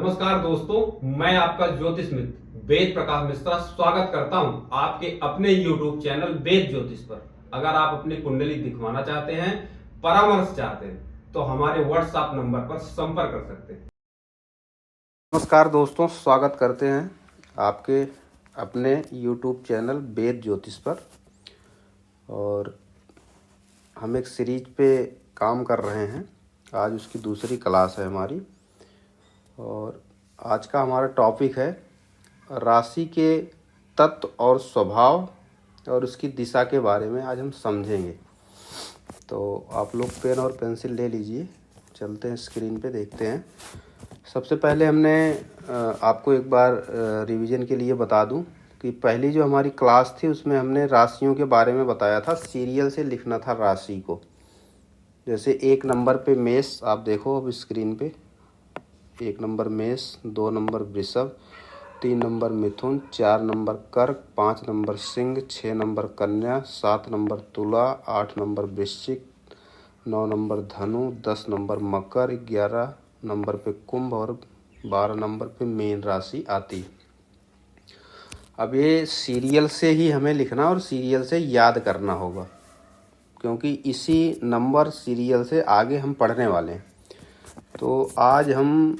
नमस्कार दोस्तों, मैं आपका ज्योतिष मित्र वेद प्रकाश मिश्रा स्वागत करता हूं आपके अपने YouTube चैनल वेद ज्योतिष पर। अगर आप अपनी कुंडली दिखवाना चाहते हैं, परामर्श चाहते हैं, तो हमारे WhatsApp नंबर पर संपर्क कर सकते हैं। नमस्कार दोस्तों, स्वागत करते हैं आपके अपने YouTube चैनल वेद ज्योतिष पर। और हम एक सीरीज पे काम कर रहे हैं। आज उसकी दूसरी क्लास है हमारी। और आज का हमारा टॉपिक है राशि के तत्व और स्वभाव और उसकी दिशा के बारे में आज हम समझेंगे। तो आप लोग पेन और पेंसिल ले लीजिए, चलते हैं स्क्रीन पे, देखते हैं। सबसे पहले हमने आपको एक बार रिवीजन के लिए बता दूं कि पहली जो हमारी क्लास थी उसमें हमने राशियों के बारे में बताया था। सीरियल से लिखना था राशि को। जैसे 1 नंबर पे मेष, आप देखो अब स्क्रीन पे, 1 नंबर मेष, 2 नंबर वृषभ, 3 नंबर मिथुन, 4 नंबर कर्क, 5 नंबर सिंह, 6 नंबर कन्या, 7 नंबर तुला, 8 नंबर वृश्चिक, 9 नंबर धनु, 10 नंबर मकर, 11 नंबर पे कुंभ और 12 नंबर पे मीन राशि आती है। अब ये सीरियल से ही हमें लिखना और सीरियल से याद करना होगा, क्योंकि इसी नंबर सीरियल से आगे हम पढ़ने वाले हैं। तो आज हम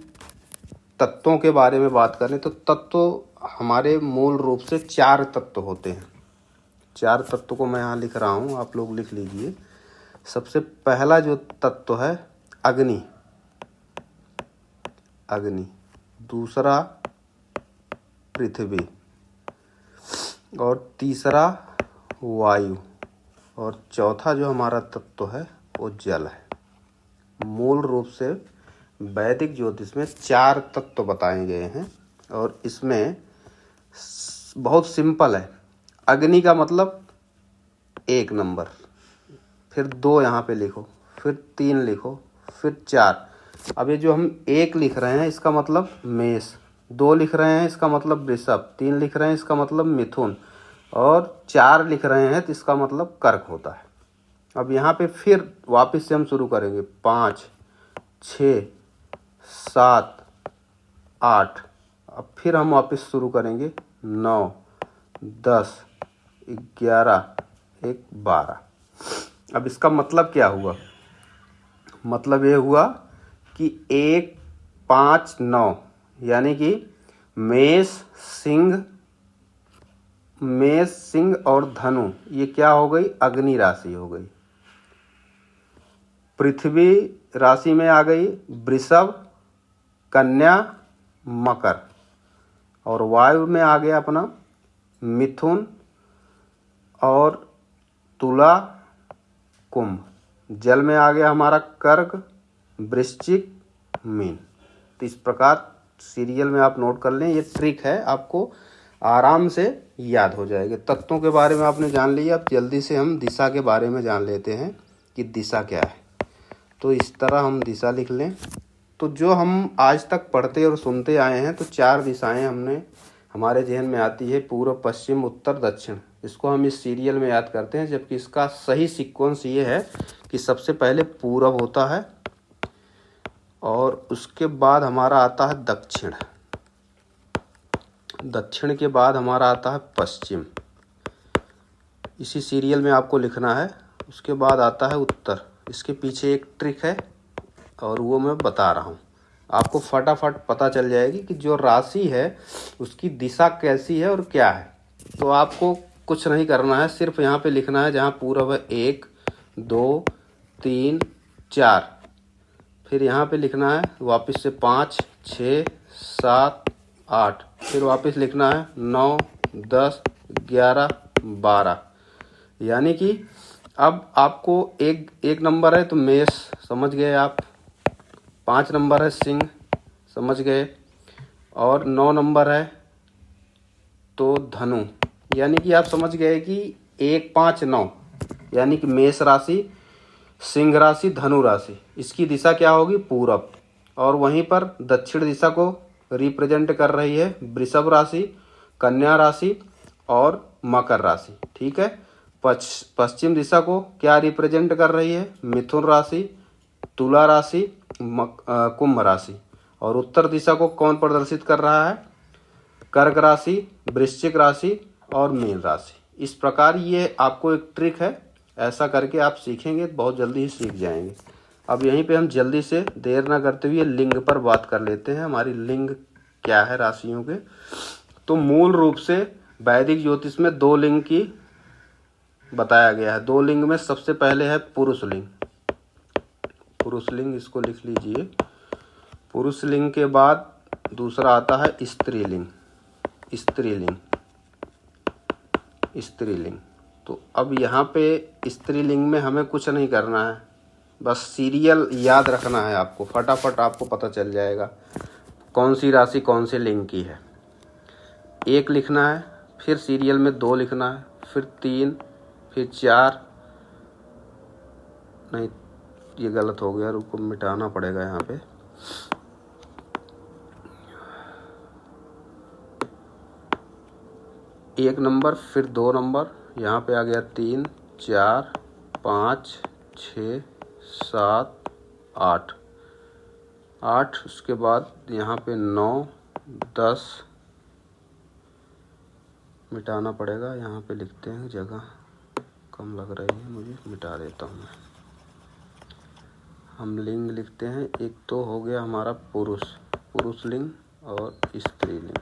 तत्वों के बारे में बात करें तो तत्व हमारे मूल रूप से 4 तत्व होते हैं। 4 तत्व को मैं यहाँ लिख रहा हूँ, आप लोग लिख लीजिए। सबसे पहला जो तत्व है अग्नि, अग्नि। दूसरा पृथ्वी, और तीसरा वायु, और चौथा जो हमारा तत्व है वो जल है। मूल रूप से वैदिक ज्योतिष में 4 तत्व बताए गए हैं और इसमें बहुत सिंपल है। अग्नि का मतलब 1 नंबर, फिर 2 यहाँ पे लिखो, फिर 3 लिखो, फिर 4। अब ये जो हम 1 लिख रहे हैं इसका मतलब मेष, 2 लिख रहे हैं इसका मतलब वृषभ, 3 लिख रहे हैं इसका मतलब मिथुन, और 4 लिख रहे हैं तो इसका मतलब कर्क होता है। अब यहाँ पे फिर वापस से हम शुरू करेंगे। 5, 6, 7, 8। अब फिर हम वापस शुरू करेंगे। 9, 10, 11, 12। अब इसका मतलब क्या हुआ? मतलब ये हुआ कि 1, 5, 9, यानी कि मेष, सिंह और धनु, ये क्या हो गई? अग्नि राशि हो गई। पृथ्वी राशि में आ गई वृषभ, कन्या, मकर, और वायु में आ गया अपना मिथुन और तुला, कुंभ। जल में आ गया हमारा कर्क, वृश्चिक, मीन। तो इस प्रकार सीरियल में आप नोट कर लें। ये ट्रिक है, आपको आराम से याद हो जाएगी। तत्वों के बारे में आपने जान लिया। अब जल्दी से हम दिशा के बारे में जान लेते हैं कि दिशा क्या है। तो इस तरह हम दिशा लिख लें। तो जो हम आज तक पढ़ते और सुनते आए हैं, तो 4 दिशाएं हमारे जहन में आती है, पूर्व, पश्चिम, उत्तर, दक्षिण। इसको हम इस सीरियल में याद करते हैं, जबकि इसका सही सीक्वेंस ये है कि सबसे पहले पूरब होता है और उसके बाद हमारा आता है दक्षिण, दक्षिण के बाद हमारा आता है पश्चिम। इसी सीरियल में आपको लिखना है। उसके बाद आता है उत्तर। इसके पीछे एक ट्रिक है और वो मैं बता रहा हूँ, आपको फटाफट पता चल जाएगी कि जो राशि है उसकी दिशा कैसी है और क्या है। तो आपको कुछ नहीं करना है, सिर्फ यहाँ पे लिखना है जहाँ पूरब है 1, 2, 3, 4। फिर यहाँ पे लिखना है वापस से 5, 6, 7, 8। फिर वापस लिखना है 9, 10, 11, 12। यानी कि अब आपको एक नंबर है तो मेष, समझ गए आप। 5 नंबर है सिंह, समझ गए। और 9 नंबर है तो धनु, यानी कि आप समझ गए कि 1, 5, 9, यानी कि मेष राशि, सिंह राशि, धनु राशि, इसकी दिशा क्या होगी? पूरब। और वहीं पर दक्षिण दिशा को रिप्रेजेंट कर रही है वृषभ राशि, कन्या राशि और मकर राशि। ठीक है। पश्चिम दिशा को क्या रिप्रेजेंट कर रही है? मिथुन राशि, तुला राशि, कुंभ राशि। और उत्तर दिशा को कौन प्रदर्शित कर रहा है? कर्क राशि, वृश्चिक राशि और मीन राशि। इस प्रकार ये आपको एक ट्रिक है, ऐसा करके आप सीखेंगे बहुत जल्दी ही सीख जाएंगे। अब यहीं पे हम जल्दी से देर ना करते हुए लिंग पर बात कर लेते हैं। हमारी लिंग क्या है राशियों के? तो मूल रूप से वैदिक ज्योतिष में 2 लिंग की बताया गया है। 2 लिंग में सबसे पहले है पुरुष लिंग। पुरुष लिंग, इसको लिख लीजिए। पुरुष लिंग के बाद दूसरा आता है स्त्रीलिंग। स्त्रीलिंग, स्त्रीलिंग। तो अब यहाँ पे स्त्रीलिंग में हमें कुछ नहीं करना है, बस सीरियल याद रखना है आपको। फटाफट आपको पता चल जाएगा कौन सी राशि कौन से लिंग की है। 1 लिखना है, फिर सीरियल में 2 लिखना है, फिर 3, फिर 4। नहीं, ये गलत हो गया, रुको मिटाना पड़ेगा यहाँ पे। एक नंबर, फिर 2 नंबर, यहाँ पे आ गया 3, 4, 5, 6, 7, 8। उसके बाद यहाँ पे 9, 10 मिटाना पड़ेगा। यहाँ पे लिखते हैं, जगह कम लग रही है मुझे, मिटा देता हूँ मैं। हम लिंग लिखते हैं। एक तो हो गया हमारा पुरुष लिंग और स्त्रीलिंग,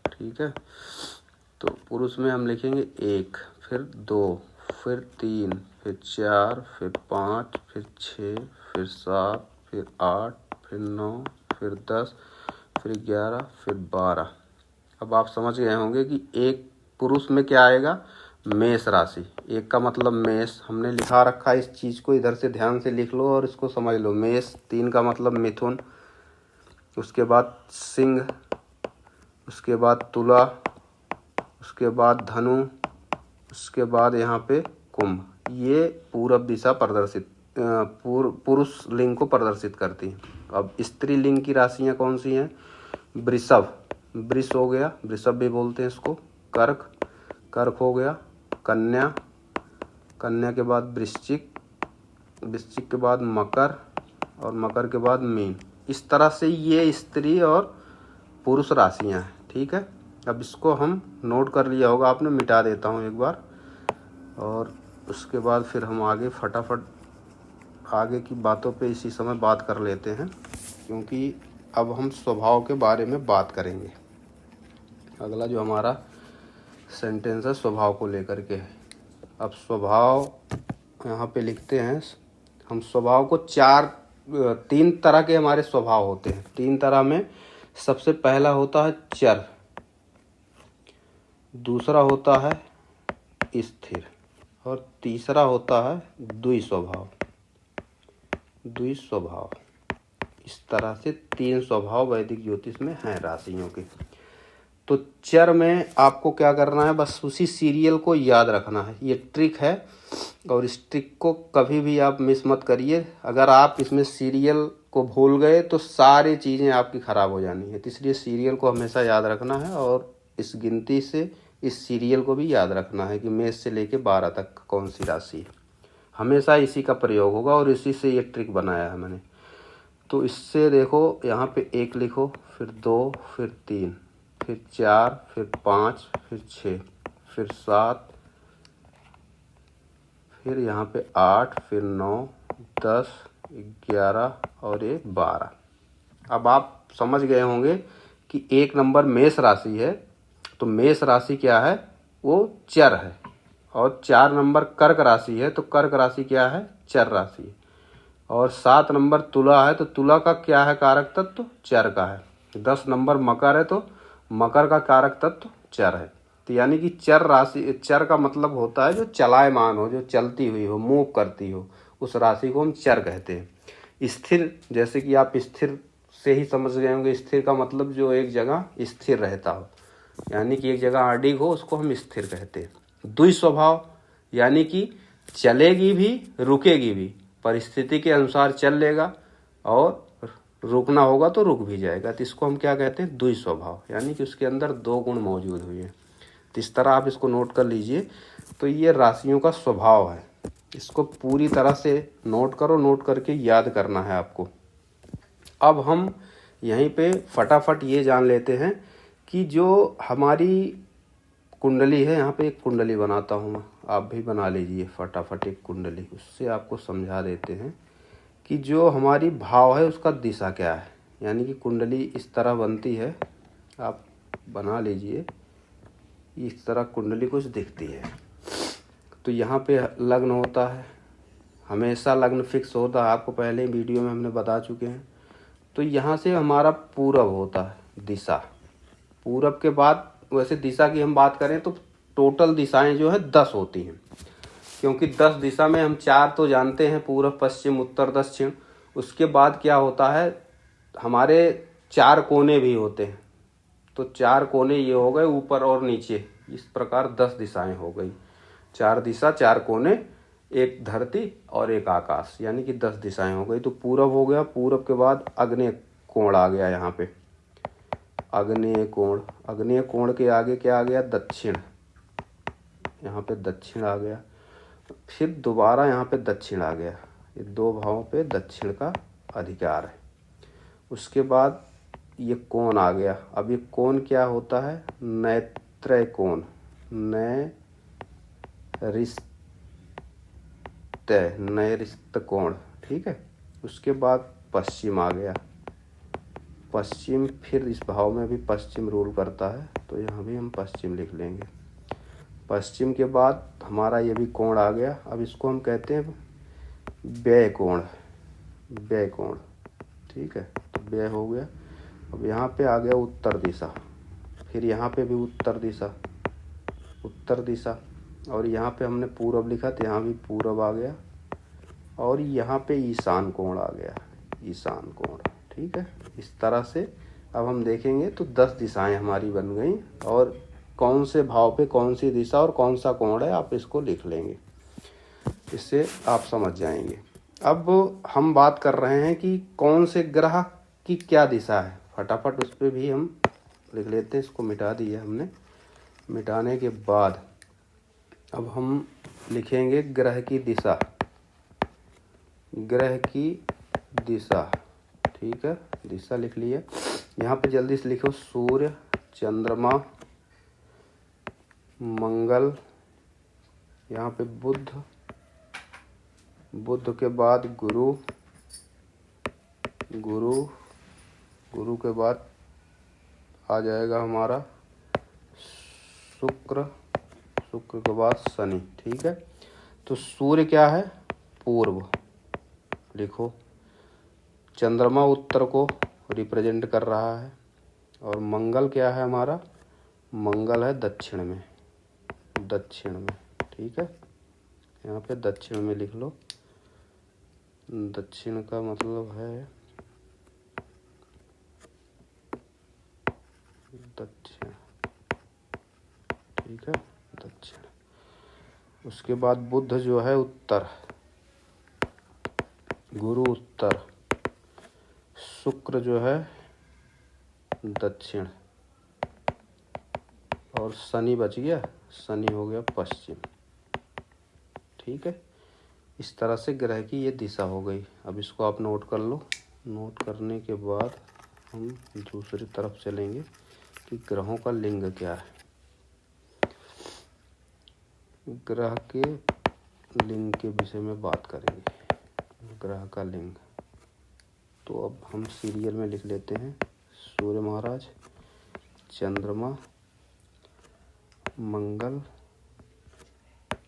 ठीक है। तो पुरुष में हम लिखेंगे 1, फिर 2, फिर 3, फिर 4, फिर 5, फिर 6, फिर 7, फिर 8, फिर 9, फिर 10, फिर 11, फिर 12। अब आप समझ गए होंगे कि एक पुरुष में क्या आएगा? मेष राशि। 1 का मतलब मेष, हमने लिखा रखा है इस चीज़ को, इधर से ध्यान से लिख लो और इसको समझ लो। मेष। 3 का मतलब मिथुन, उसके बाद सिंह, उसके बाद तुला, उसके बाद धनु, उसके बाद यहाँ पे कुंभ। ये पूरब दिशा प्रदर्शित पुरुष लिंग को प्रदर्शित करती हैं। अब स्त्री लिंग की राशियाँ कौन सी हैं? वृषभ, वृष हो गया, वृषभ भी बोलते हैं इसको। कर्क हो गया। कन्या के बाद वृश्चिक के बाद मकर, और मकर के बाद मीन। इस तरह से ये स्त्री और पुरुष राशियाँ हैं, ठीक है। अब इसको हम नोट कर लिया होगा आपने, मिटा देता हूँ एक बार, और उसके बाद फिर हम आगे फटाफट आगे की बातों पे इसी समय बात कर लेते हैं, क्योंकि अब हम स्वभाव के बारे में बात करेंगे। अगला जो हमारा सेंटेंस है स्वभाव को लेकर के है। अब स्वभाव यहाँ पे लिखते हैं हम। स्वभाव को 3 तरह के हमारे स्वभाव होते हैं। 3 तरह में सबसे पहला होता है चर, दूसरा होता है स्थिर, और तीसरा होता है द्विस्वभाव। इस तरह से 3 स्वभाव वैदिक ज्योतिष में हैं राशियों के। तो चर में आपको क्या करना है? बस उसी सीरियल को याद रखना है। ये ट्रिक है, और इस ट्रिक को कभी भी आप मिस मत करिए। अगर आप इसमें सीरियल को भूल गए तो सारी चीज़ें आपकी ख़राब हो जानी है। तो इसलिए सीरियल को हमेशा याद रखना है, और इस गिनती से इस सीरियल को भी याद रखना है कि मेष से लेके 12 तक कौन सी राशि है। हमेशा इसी का प्रयोग होगा, और इसी से ये ट्रिक बनाया है मैंने। तो इससे देखो, यहाँ पे 1 लिखो, फिर 2, फिर 3, फिर 4, फिर 5, फिर 6, फिर 7, फिर यहाँ पे 8, फिर 9, 10, 11 और ये 12। अब आप समझ गए होंगे कि 1 नंबर मेष राशि है, तो मेष राशि क्या है? वो चर है। और 4 नंबर कर्क राशि है, तो कर्क राशि क्या है? चर राशि है। और 7 नंबर तुला है, तो तुला का क्या है कारक तत्व? चर का है। 10 नंबर मकर है, तो मकर का कारक तत्व चर है। तो यानी कि चर राशि, चर का मतलब होता है जो चलायमान हो, जो चलती हुई हो, मूव करती हो, उस राशि को हम चर कहते हैं। स्थिर, जैसे कि आप स्थिर से ही समझ गए होंगे, स्थिर का मतलब जो एक जगह स्थिर रहता हो, यानी कि एक जगह अडिग हो, उसको हम स्थिर कहते हैं। द्विस्वभाव, यानी कि चलेगी भी रुकेगी भी, परिस्थिति के अनुसार चल लेगा, और रुकना होगा तो रुक भी जाएगा। तो इसको हम क्या कहते हैं? द्विस्वभाव, यानी कि उसके अंदर 2 गुण मौजूद हुए हैं। तो इस तरह आप इसको नोट कर लीजिए। तो ये राशियों का स्वभाव है, इसको पूरी तरह से नोट करो, नोट करके याद करना है आपको। अब हम यहीं पे फटाफट ये जान लेते हैं कि जो हमारी कुंडली है, यहाँ पे एक कुंडली बनाता हूँ मैं, आप भी बना लीजिए फटाफट एक कुंडली। उससे आपको समझा देते हैं कि जो हमारी भाव है उसका दिशा क्या है। यानी कि कुंडली इस तरह बनती है, आप बना लीजिए। इस तरह कुंडली कुछ दिखती है। तो यहाँ पे लग्न होता है, हमेशा लग्न फिक्स होता है, आपको पहले ही वीडियो में हमने बता चुके हैं। तो यहाँ से हमारा पूरब होता है दिशा। पूरब के बाद वैसे दिशा की हम बात करें तो टोटल दिशाएं जो है 10 होती हैं, क्योंकि 10 दिशा में हम 4 तो जानते हैं, पूर्व पश्चिम उत्तर दक्षिण। उसके बाद क्या होता है, हमारे 4 कोने भी होते हैं। तो 4 कोने ये हो गए ऊपर और नीचे, इस प्रकार 10 दिशाएं हो गई। 4 दिशा, 4 कोने, एक धरती और एक आकाश, यानी कि 10 दिशाएं हो गई। तो पूरब हो गया, पूरब के बाद आग्नेय कोण आ गया यहाँ पे, आग्नेय कोण। आग्नेय कोण के आगे क्या आ गया, दक्षिण, यहाँ पे दक्षिण आ गया। फिर दोबारा यहाँ पे दक्षिण आ गया, ये 2 भावों पे दक्षिण का अधिकार है। उसके बाद ये कोण आ गया। अब ये कोण क्या होता है, नैत्रय कोण, नैऋत्य कोण, ठीक है। उसके बाद पश्चिम आ गया, पश्चिम, फिर इस भाव में भी पश्चिम रूल करता है, तो यहाँ भी हम पश्चिम लिख लेंगे। पश्चिम के बाद हमारा ये भी कोण आ गया। अब इसको हम कहते हैं व्यय कोण, व्यय कोण, ठीक है। तो व्यय हो गया। अब यहाँ पे आ गया उत्तर दिशा, फिर यहाँ पे भी उत्तर दिशा, उत्तर दिशा, और यहाँ पे हमने पूरब लिखा तो यहाँ भी पूरब आ गया, और यहाँ पे ईशान कोण आ गया, ईशान कोण, ठीक है। इस तरह से अब हम देखेंगे तो 10 दिशाएं हमारी बन गई, और कौन से भाव पे कौन सी दिशा और कौन सा कोण है आप इसको लिख लेंगे, इससे आप समझ जाएंगे। अब हम बात कर रहे हैं कि कौन से ग्रह की क्या दिशा है, फटाफट उस पर भी हम लिख लेते हैं। इसको मिटा दिया हमने। मिटाने के बाद अब हम लिखेंगे ग्रह की दिशा, ग्रह की दिशा, ठीक है। दिशा लिख लिए। यहाँ पे जल्दी से लिखो, सूर्य, चंद्रमा, मंगल, यहाँ पे बुध, बुध के बाद गुरु, गुरु के बाद आ जाएगा हमारा शुक्र, शुक्र के बाद शनि, ठीक है। तो सूर्य क्या है, पूर्व लिखो, चंद्रमा उत्तर को रिप्रेजेंट कर रहा है, और मंगल क्या है हमारा, मंगल है दक्षिण में, दक्षिण में, ठीक है। यहाँ पे दक्षिण में लिख लो। दक्षिण का मतलब है दक्षिण, ठीक है, दक्षिण। उसके बाद बुध जो है उत्तर, गुरु उत्तर, शुक्र जो है दक्षिण, और शनि बच गया, शनि हो गया पश्चिम, ठीक है। इस तरह से ग्रह की ये दिशा हो गई। अब इसको आप नोट कर लो। नोट करने के बाद हम दूसरी तरफ चलेंगे कि ग्रहों का लिंग क्या है। ग्रह के लिंग के विषय में बात करेंगे, ग्रह का लिंग। तो अब हम सीरियल में लिख लेते हैं, सूर्य महाराज, चंद्रमा, मंगल,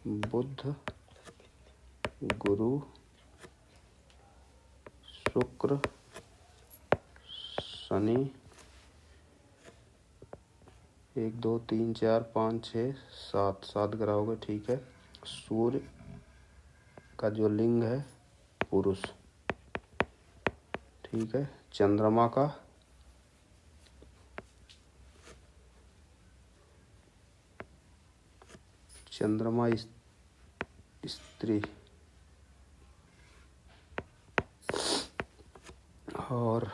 बुध, गुरु, शुक्र, शनि, 1 2 3 4 5 6 7 ग्रह हो गए, ठीक है। सूर्य का जो लिंग है पुरुष, ठीक है। चंद्रमा का चंद्रमा स्त्री, और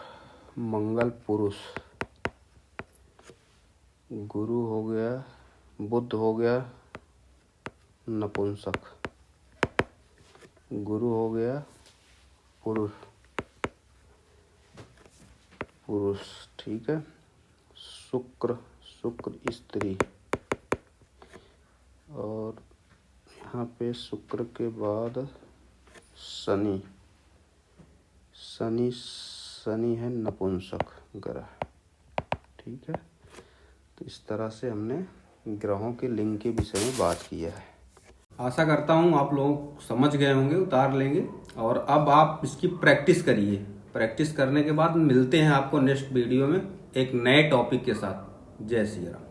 मंगल पुरुष, गुरु हो गया, बुध हो गया नपुंसक, गुरु हो गया पुरुष, पुरुष, ठीक है। शुक्र स्त्री, और यहाँ पे शुक्र के बाद शनि है नपुंसक ग्रह, ठीक है। तो इस तरह से हमने ग्रहों के लिंग के विषय में बात किया है। आशा करता हूँ आप लोग समझ गए होंगे, उतार लेंगे। और अब आप इसकी प्रैक्टिस करिए। प्रैक्टिस करने के बाद मिलते हैं आपको नेक्स्ट वीडियो में एक नए टॉपिक के साथ। जय श्री राम।